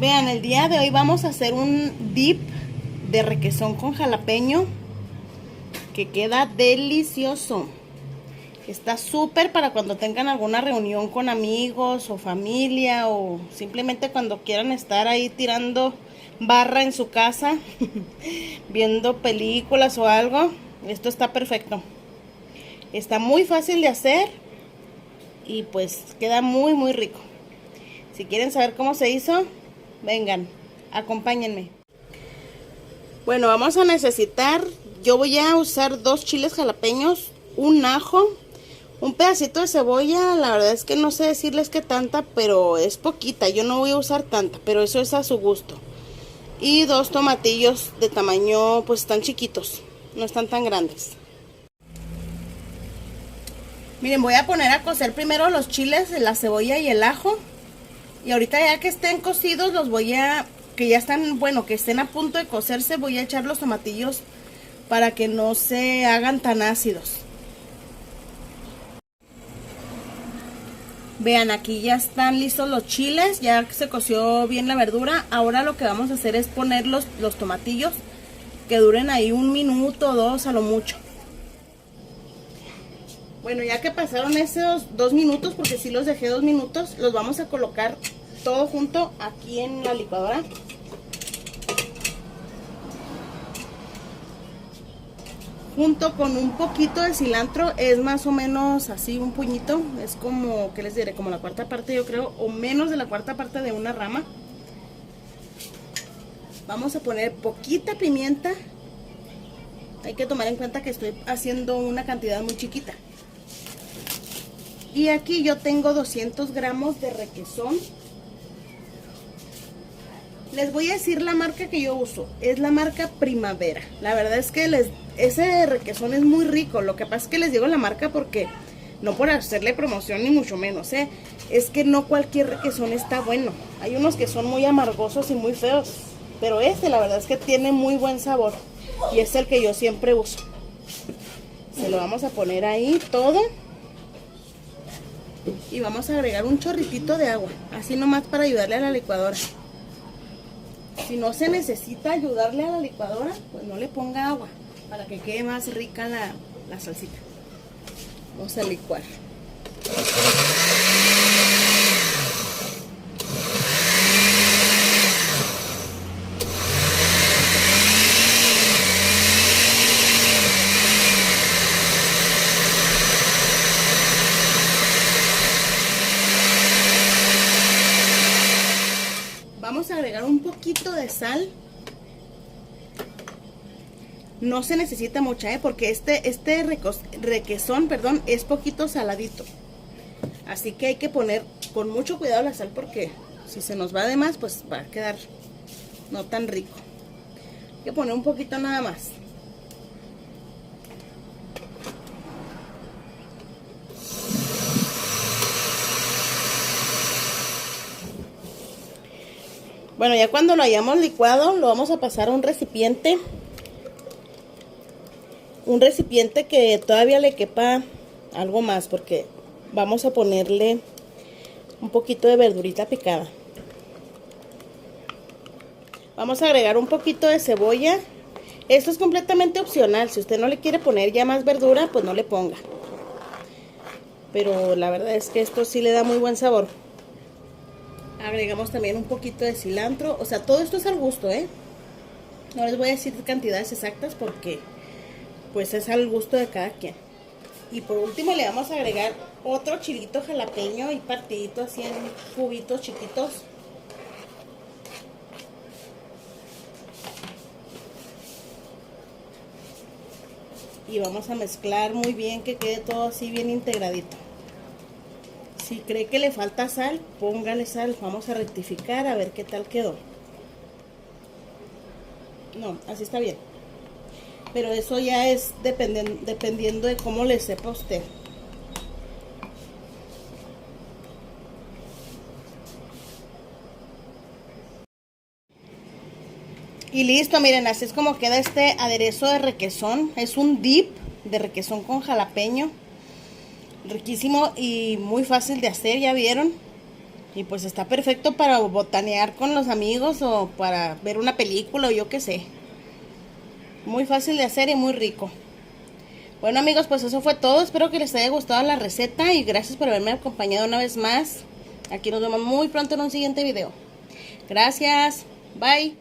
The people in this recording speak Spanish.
Vean, el día de hoy vamos a hacer un dip de requesón con jalapeño que queda delicioso. Está súper para cuando tengan alguna reunión con amigos o familia, o simplemente cuando quieran estar ahí tirando barra en su casa viendo películas o algo. Esto está perfecto. Está muy fácil de hacer y pues queda muy rico. Si quieren saber cómo se hizo, vengan, acompáñenme. Bueno, vamos a necesitar, yo voy a usar 2 chiles jalapeños, un ajo, un pedacito de cebolla. La verdad es que no sé decirles qué tanta, pero es poquita. Yo no voy a usar tanta, pero eso es a su gusto. Y 2 tomatillos de tamaño, pues están chiquitos, no están tan grandes. Miren, voy a poner a cocer primero los chiles, la cebolla y el ajo. Y ahorita ya que estén cocidos, los voy a, que ya están, bueno, que estén a punto de cocerse, voy a echar los tomatillos para que no se hagan tan ácidos. Vean, aquí ya están listos los chiles, ya se coció bien la verdura. Ahora lo que vamos a hacer es poner los tomatillos, que duren ahí 1 minuto o 2 a lo mucho. Bueno, ya que pasaron esos 2 minutos, porque sí los dejé 2 minutos, los vamos a colocar todo junto aquí en la licuadora. Junto con un poquito de cilantro, es más o menos así un puñito, es como, ¿qué les diré? Como la cuarta parte, yo creo, o menos de la cuarta parte de una rama. Vamos a poner poquita pimienta. Hay que tomar en cuenta que estoy haciendo una cantidad muy chiquita. Y aquí yo tengo 200 gramos de requesón. Les voy a decir la marca que yo uso. Es la marca Primavera. La verdad es que ese requesón es muy rico. Lo que pasa es que les digo la marca porque no por hacerle promoción ni mucho menos, es que no cualquier requesón está bueno. Hay unos que son muy amargosos y muy feos, pero este la verdad es que tiene muy buen sabor y es el que yo siempre uso. Se lo vamos a poner ahí todo. Y vamos a agregar un chorritito de agua, así nomás para ayudarle a la licuadora. Si no se necesita ayudarle a la licuadora, pues no le ponga agua, para que quede más rica la salsita. Vamos a licuar. Vamos a agregar un poquito de sal. No se necesita mucha, porque este requesón, perdón, es poquito saladito. Así que hay que poner con mucho cuidado la sal, porque si se nos va de más, pues va a quedar no tan rico. Hay que poner un poquito nada más. Bueno, ya cuando lo hayamos licuado, lo vamos a pasar a un recipiente. Un recipiente que todavía le quepa algo más, porque vamos a ponerle un poquito de verdurita picada. Vamos a agregar un poquito de cebolla. Esto es completamente opcional. Si usted no le quiere poner ya más verdura, pues no le ponga. Pero la verdad es que esto sí le da muy buen sabor. Agregamos también un poquito de cilantro. O sea, todo esto es al gusto, No les voy a decir cantidades exactas porque pues es al gusto de cada quien. Y por último le vamos a agregar otro chilito jalapeño y partidito así en cubitos chiquitos. Y vamos a mezclar muy bien, que quede todo así bien integradito. Si cree que le falta sal, póngale sal. Vamos a rectificar a ver qué tal quedó. No, así está bien. Pero eso ya es dependiendo de cómo le sepa a usted. Y listo, miren, así es como queda este aderezo de requesón. Es un dip de requesón con jalapeño. Riquísimo y muy fácil de hacer, ya vieron. Y pues está perfecto para botanear con los amigos o para ver una película o yo qué sé. Muy fácil de hacer y muy rico. Bueno amigos, pues eso fue todo. Espero que les haya gustado la receta y gracias por haberme acompañado una vez más. Aquí nos vemos muy pronto en un siguiente video. Gracias. Bye.